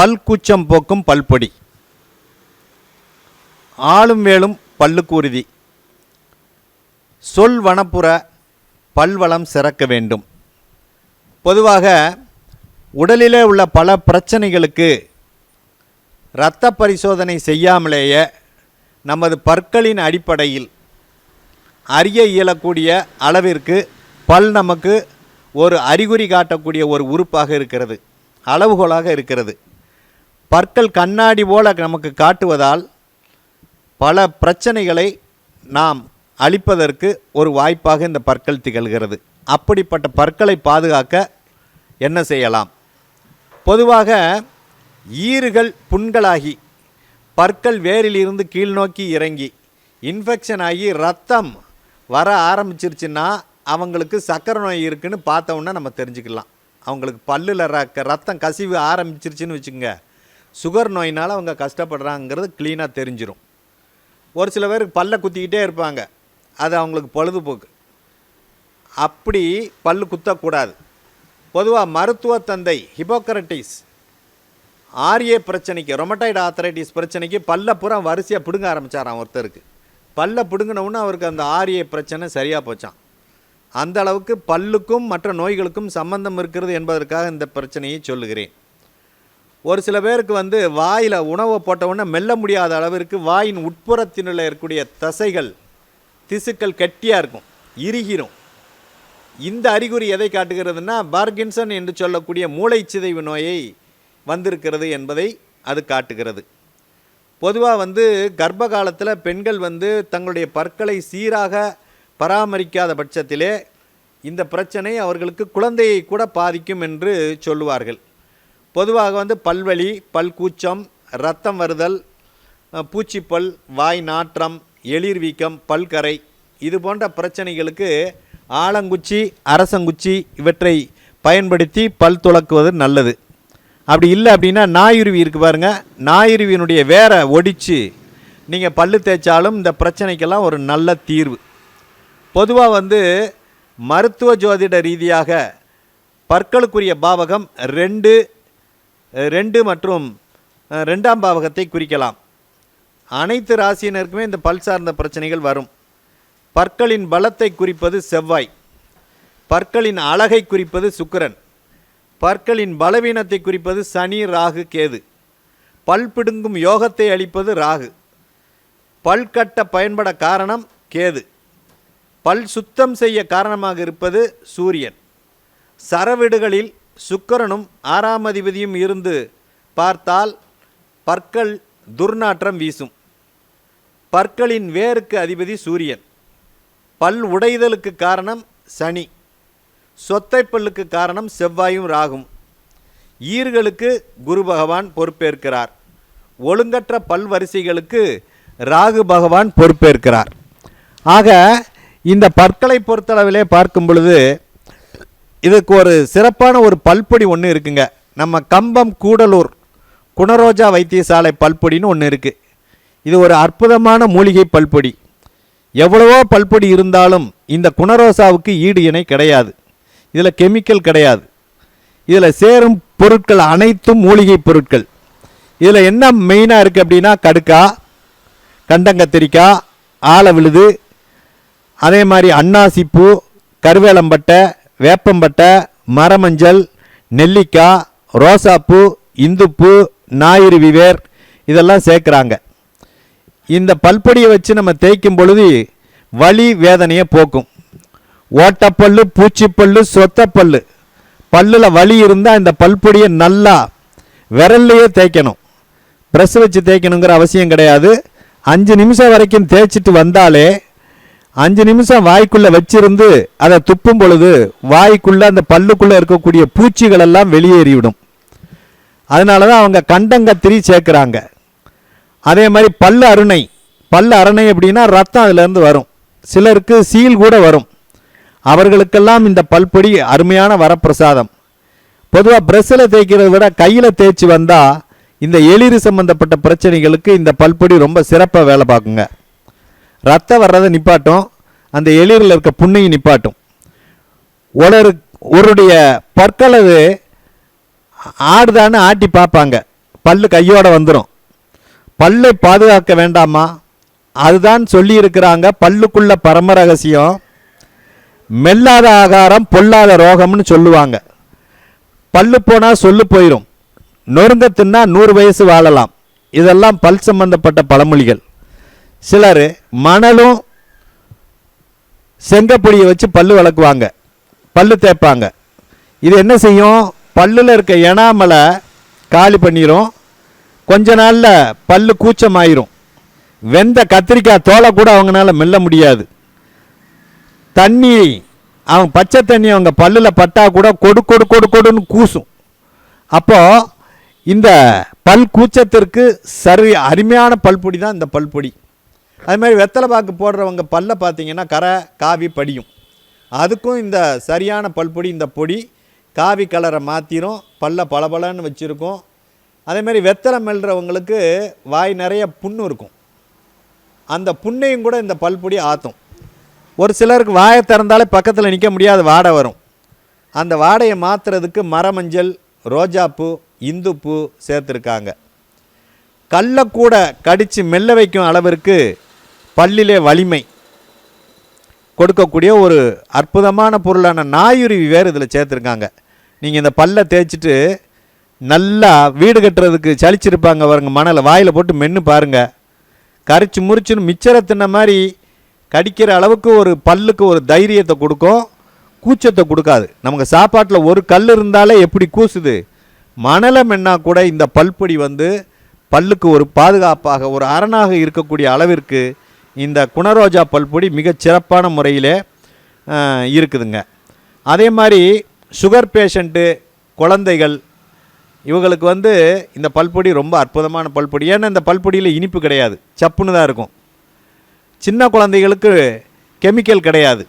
பல்கூச்சம் போக்கும் பல்பொடி. ஆளும் வேலும் பல்லுக்கு உறுதி. சொல் வனப்புற பல்வளம் சிறக்க வேண்டும். பொதுவாக உடலிலே உள்ள பல பிரச்சனைகளுக்கு இரத்த பரிசோதனை செய்யாமலேயே நமது பற்களின் அடிப்படையில் அறிய இயலக்கூடிய அளவிற்கு பல் நமக்கு ஒரு அறிகுறி காட்டக்கூடிய ஒரு உறுப்பாக இருக்கிறது, அளவுகோலாக இருக்கிறது. பற்கள் கண்ணாடி போல நமக்கு காட்டுவதால் பல பிரச்சனைகளை நாம் அளிப்பதற்கு ஒரு வாய்ப்பாக இந்த பற்கள் திகழ்கிறது. அப்படிப்பட்ட பற்களை பாதுகாக்க என்ன செய்யலாம்? பொதுவாக ஈறுகள் புண்களாகி பற்கள் வேரிலிருந்து கீழ்நோக்கி இறங்கி இன்ஃபெக்ஷன் ஆகி ரத்தம் வர ஆரம்பிச்சிருச்சுன்னா அவங்களுக்கு சர்க்கரை நோய் இருக்குதுன்னு பார்த்தோன்னா நம்ம தெரிஞ்சுக்கலாம். அவங்களுக்கு பல்லில் ரத்தம் கசிவு ஆரம்பிச்சிருச்சுன்னு வச்சுக்கோங்க, சுகர் நோயினால் அவங்க கஷ்டப்படுறாங்கிறது க்ளீனாக தெரிஞ்சிடும். ஒரு சில பேருக்கு பல்லை குத்திக்கிட்டே இருப்பாங்க, அது அவங்களுக்கு பொழுதுபோக்கு. அப்படி பல் குத்தக்கூடாது. பொதுவாக மருத்துவ தந்தை ஹிப்போக்ரட்டிஸ் ஆர்ஏ பிரச்சனைக்கு, ரொமட்டாய்டு ஆர்த்ரைட்டிஸ் பிரச்சனைக்கு பல்ல பூரா வரிசையாக பிடுங்க ஆரம்பித்தாராம். ஒருத்தருக்கு பல்ல பிடுங்கினவுன்னு அவருக்கு அந்த ஆர்ஏ பிரச்சனை சரியாக போச்சான். அந்த அளவுக்கு பல்லுக்கும் மற்ற நோய்களுக்கும் சம்பந்தம் இருக்கிறது என்பதற்காக இந்த பிரச்சனையை சொல்லுகிறேன். ஒரு சில பேருக்கு வாயில் உணவை போட்டவுடனே மெல்ல முடியாத அளவிற்கு வாயின் உட்புறத்தினுள்ள இருக்கக்கூடிய தசைகள் திசுக்கள் கெட்டியாக இருக்கும், இறுகிரும். இந்த அறிகுறி எதை காட்டுகிறதுனா பார்கின்சன் என்று சொல்லக்கூடிய மூளைச்சிதைவு நோயை வந்திருக்கிறது என்பதை அது காட்டுகிறது. பொதுவாக கர்ப்ப காலத்தில் பெண்கள் தங்களுடைய பற்களை சீராக பராமரிக்காத பட்சத்திலே இந்த பிரச்சனை அவர்களுக்கு குழந்தையை கூட பாதிக்கும் என்று சொல்லுவார்கள். பொதுவாக பல்வலி, பல்கூச்சம், இரத்தம் வருதல், பூச்சிப்பல், வாய் நாற்றம், எளிர் வீக்கம், பல்கரை, இது போன்ற பிரச்சனைகளுக்கு ஆலங்குச்சி, அரசங்குச்சி இவற்றை பயன்படுத்தி பல் துலக்குவது நல்லது. அப்படி இல்லை அப்படின்னா நாயுருவி இருக்குது பாருங்கள், நாயுருவியினுடைய வேரை ஒடித்து நீங்கள் பல்லு தேய்ச்சாலும் இந்த பிரச்சனைக்கெல்லாம் ஒரு நல்ல தீர்வு. பொதுவாக மருத்துவ ஜோதிட ரீதியாக பற்களுக்குரிய பாவகம் 2 மற்றும் 2ஆம் பாவகத்தை குறிக்கலாம். அனைத்து ராசியினருக்குமே இந்த பல் சார்ந்த பிரச்சனைகள் வரும். பற்களின் பலத்தை குறிப்பது செவ்வாய், பற்களின் அழகை குறிப்பது சுக்கிரன், பற்களின் பலவீனத்தை குறிப்பது சனி, ராகு, கேது, பல் பிடுங்கும் யோகத்தை அளிப்பது ராகு, பல் கட்ட பயன்பட காரணம் கேது, பல் சுத்தம் செய்ய காரணமாக இருப்பது சூரியன். சரவிடுகளில் சுக்கிரனும் 6ஆம் அதிபதியும் இருந்து பார்த்தால் பற்கள் துர்நாற்றம் வீசும். பற்களின் வேருக்கு அதிபதி சூரியன். பல் உடைதலுக்கு காரணம் சனி. சொத்தை பல்லுக்கு காரணம் செவ்வாயும் ராகும். ஈர்களுக்கு குரு பகவான் பொறுப்பேற்கிறார். ஒழுங்கற்ற பல் வரிசைகளுக்கு ராகு பகவான் பொறுப்பேற்கிறார். ஆக இந்த பற்களை பொறுத்தளவிலே பார்க்கும் பொழுது இதுக்கு ஒரு சிறப்பான ஒரு பல்பொடி ஒன்று இருக்குங்க. நம்ம கம்பம் கூடலூர் குணரோஜா வைத்தியசாலை பல்பொடின்னு ஒன்று இருக்குது. இது ஒரு அற்புதமான மூலிகை பல்பொடி. எவ்வளவோ பல்பொடி இருந்தாலும் இந்த குணரோசாவுக்கு ஈடு இணை கிடையாது. இதில் கெமிக்கல் கிடையாது. இதில் சேரும் பொருட்கள் அனைத்தும் மூலிகை பொருட்கள். இதில் என்ன மெயினாக இருக்குது அப்படின்னா கடுக்காய், கண்டங்கத்திரிக்காய், ஆல விழுது, அதே மாதிரி அன்னாசிப்பூ, கருவேலம்பட்டை, வேப்பம்பட்டை, மரமஞ்சள், நெல்லிக்காய், ரோசாப்பூ, இந்துப்பூ, நாயுருவி வேர் இதெல்லாம் சேர்க்குறாங்க. இந்த பல்பொடியை வச்சு நம்ம தேய்க்கும் பொழுது வலி வேதனையை போக்கும். ஓட்டப்பல்லு, பூச்சிப்பல்லு, சொத்தப்பல்லு, பல்லில் வலி இருந்தால் இந்த பல்பொடியை நல்லா விரல்லையே தேய்க்கணும். ப்ரெஷ் வச்சு தேய்க்கணுங்கிற அவசியம் கிடையாது. 5 நிமிஷம் வரைக்கும் தேய்ச்சிட்டு வந்தாலே 5 நிமிஷம் வாய்க்குள்ளே வச்சிருந்து அதை துப்பும் பொழுது வாய்க்குள்ளே அந்த பல்லுக்குள்ளே இருக்கக்கூடிய பூச்சிகளெல்லாம் வெளியேறிவிடும். அதனால தான் அவங்க கண்டங்கத்திரி சேர்க்குறாங்க. அதே மாதிரி பல்லு அரணை அப்படின்னா ரத்தம் அதிலேருந்து வரும். சிலருக்கு சீல் கூட வரும். அவர்களுக்கெல்லாம் இந்த பல்பொடி அருமையான வரப்பிரசாதம். பொதுவாக ப்ரெஷ்ஷில் தேய்க்கிறத விட கையில் தேய்ச்சி வந்தால் இந்த எளிறு சம்பந்தப்பட்ட பிரச்சனைகளுக்கு இந்த பல்பொடி ரொம்ப சிறப்பாக வேலை பார்க்குங்க. ரத்தம் வர்றதை நிப்பாட்டும், அந்த எளிரில் இருக்க புண்ணையும் நிப்பாட்டும். ஒருடைய பற்களது ஆடுதான்னு ஆட்டி பார்ப்பாங்க. பல்லு கையோட வந்துடும். பல்லை பாதுகாக்க வேண்டாமா? அதுதான் சொல்லியிருக்கிறாங்க. பல்லுக்குள்ள பரம ரகசியம், மெல்லாத ஆகாரம் பொல்லாத ரோகம்னு சொல்லுவாங்க. பல்லு போனால் சொல்லு போயிடும், நொறுங்க தின்னா 100 வயசு வாழலாம். இதெல்லாம் பல் சம்பந்தப்பட்ட பழமொழிகள். சிலர் மணலும் செங்கப்பொடியை வச்சு பல்லு விளக்குவாங்க, பல்லு தேய்ப்பாங்க. இது என்ன செய்யும்? பல்லில் இருக்க எனாமலை காலி பண்ணிடும். கொஞ்ச நாளில் பல்லு கூச்சமாயிரும். வெந்த கத்திரிக்காய் தோலை கூட அவங்களால மெல்ல முடியாது. தண்ணி, அவங்க பச்சை தண்ணி அவங்க பல்லில் பட்டா கூட கொடு கொடு கொடு கொடுன்னு கூசும். அப்போது இந்த பல் கூச்சத்திற்கு அருமையான பல்பொடி தான் இந்த பல்பொடி. அது மாதிரி வெத்தலை பாக்கு போடுறவங்க பல்லை பார்த்தீங்கன்னா கரை காவி படியும். அதுக்கும் இந்த சரியான பல்பொடி, இந்த பொடி காவி கலரை மாற்றிடும், பல்ல பளபளன்னு வச்சுருக்கும். அதேமாதிரி வெத்தலை மெல்றவங்களுக்கு வாய் நிறைய புண்ணு இருக்கும், அந்த புண்ணையும் கூட இந்த பல்பொடி ஆற்றும். ஒரு சிலருக்கு வாயை திறந்தாலே பக்கத்தில் நிற்க முடியாத வாடை வரும். அந்த வாடையை மாற்றுறதுக்கு மரமஞ்சள், ரோஜாப்பூ, இந்துப்பூ சேர்த்துருக்காங்க. கல்லை கூட கடித்து மெல்ல வைக்கும் அளவிற்கு பல்லிலே வலிமை கொடுக்கக்கூடிய ஒரு அற்புதமான பொருளான நாயுருவி வேறு இதில் சேர்த்துருக்காங்க. நீங்கள் இந்த பல்லை தேய்ச்சிட்டு நல்லா வீடு கட்டுறதுக்கு சலிச்சிருப்பாங்க பாருங்க, மணலை வாயில் போட்டு மென்று பாருங்கள். கரிச்சு முறிச்சுன்னு மிச்சரை தின்ன மாதிரி கடிக்கிற அளவுக்கு ஒரு பல்லுக்கு ஒரு தைரியத்தை கொடுக்கும், கூச்சத்தை கொடுக்காது. நமக்கு சாப்பாட்டில் ஒரு கல் இருந்தாலே எப்படி கூசுது, மணலை மென்னா கூட இந்த பல்பொடி பல்லுக்கு ஒரு பாதுகாப்பாக, ஒரு அரணாக இருக்கக்கூடிய அளவிற்கு இந்த குணரோஜா பல்பொடி மிகச் சிறப்பான முறையில் இருக்குதுங்க. அதே மாதிரி சுகர் பேஷண்ட்டு, குழந்தைகள், இவங்களுக்கு இந்த பல்பொடி ரொம்ப அற்புதமான பல்பொடி. ஏன்னா இந்த பல்பொடியில் இனிப்பு கிடையாது, சப்புன்னு தான் இருக்கும். சின்ன குழந்தைகளுக்கு கெமிக்கல் கிடையாது,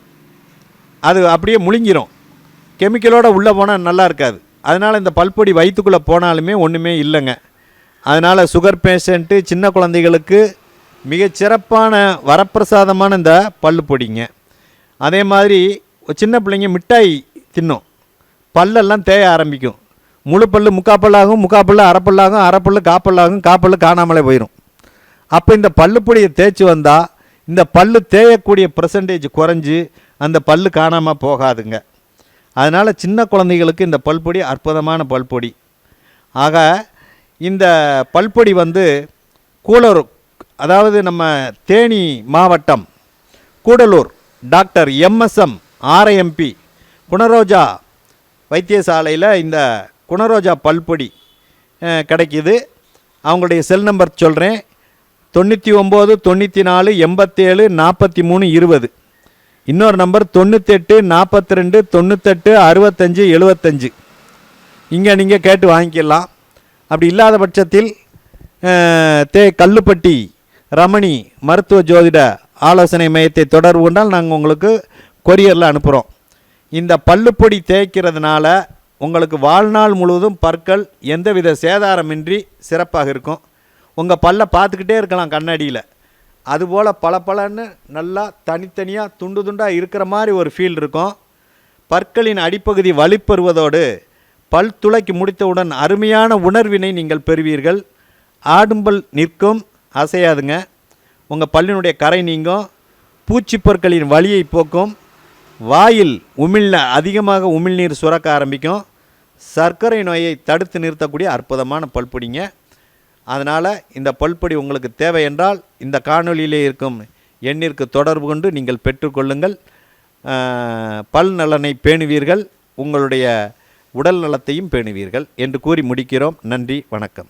அது அப்படியே முழுங்கிரும். கெமிக்கலோடு உள்ளே போனால் நல்லா இருக்காது. அதனால் இந்த பல்பொடி வயிற்றுக்குள்ளே போனாலுமே ஒன்றுமே இல்லைங்க. அதனால் சுகர் பேஷண்ட்டு, சின்ன குழந்தைகளுக்கு மிகச்சிறப்பான வரப்பிரசாதமான இந்த பல்லு பொடிங்க. அதே மாதிரி சின்ன பிள்ளைங்க மிட்டாய் தின்னும், பல்லெல்லாம் தேய ஆரம்பிக்கும். முழு பல்லு முக்காப்பல்லாகும், முக்காப்பல்லு அரைப்பல்லாகும், அரைப்பல்லு காப்பல்லாகும், காப்பல்லு காணாமலே போயிடும். அப்போ இந்த பல்லு பொடியை தேய்ச்சி வந்தால் இந்த பல்லு தேயக்கூடிய பர்சன்டேஜ் குறைஞ்சி அந்த பல்லு காணாமல் போகாதுங்க. அதனால் சின்ன குழந்தைகளுக்கு இந்த பல்பொடி அற்புதமான பல்பொடி. ஆக இந்த பல்பொடி கூடலூர், அதாவது நம்ம தேனி மாவட்டம் கூடலூர் டாக்டர் MSM RMP குணரோஜா வைத்தியசாலையில் இந்த குணரோஜா பல்பொடி கிடைக்கிது. அவங்களுடைய செல் நம்பர் சொல்கிறேன், 99 94 87 43 20. இன்னொரு நம்பர் 98 42 98 65 75. இங்கே நீங்கள் கேட்டு வாங்கிக்கலாம். அப்படி இல்லாத பட்சத்தில் கல்லுப்பட்டி ரமணி மருத்துவ ஜோதிட ஆலோசனை மையத்தை தொடர்பு கொண்டால் நாங்கள் உங்களுக்கு கொரியரில் அனுப்புகிறோம். இந்த பல்லுப்பொடி தேய்க்கிறதுனால உங்களுக்கு வாழ்நாள் முழுவதும் பற்கள் எந்தவித சேதாரமின்றி சிறப்பாக இருக்கும். உங்கள் பல்லை பார்த்துக்கிட்டே இருக்கலாம் கண்ணாடியில், அதுபோல் பளபளன்னு நல்லா தனித்தனியாக துண்டு துண்டாக இருக்கிற மாதிரி ஒரு ஃபீல் இருக்கும். பற்களின் அடிப்பகுதி வலிப்பெறுவதோடு பல் துளைக்கு முடித்தவுடன் அருமையான உணர்வினை நீங்கள் பெறுவீர்கள். ஆடும்பல் நிற்கும், அசையாதுங்க. உங்கள் பல்லினுடைய கரை நீங்கும், பூச்சிப்பற்களின் வலியை போக்கும், வாயில் அதிகமாக உமிழ்நீர் சுரக்க ஆரம்பிக்கும், சர்க்கரை நோயை தடுத்து நிறுத்தக்கூடிய அற்புதமான பல்பொடிங்க. அதனால் இந்த பல்பொடி உங்களுக்கு தேவை என்றால் இந்த காணொலியிலே இருக்கும் எண்ணிற்கு தொடர்பு கொண்டு நீங்கள் பெற்றுக்கொள்ளுங்கள். பல் நலனை பேணுவீர்கள், உங்களுடைய உடல் நலத்தையும் பேணுவீர்கள் என்று கூறி முடிக்கிறோம். நன்றி, வணக்கம்.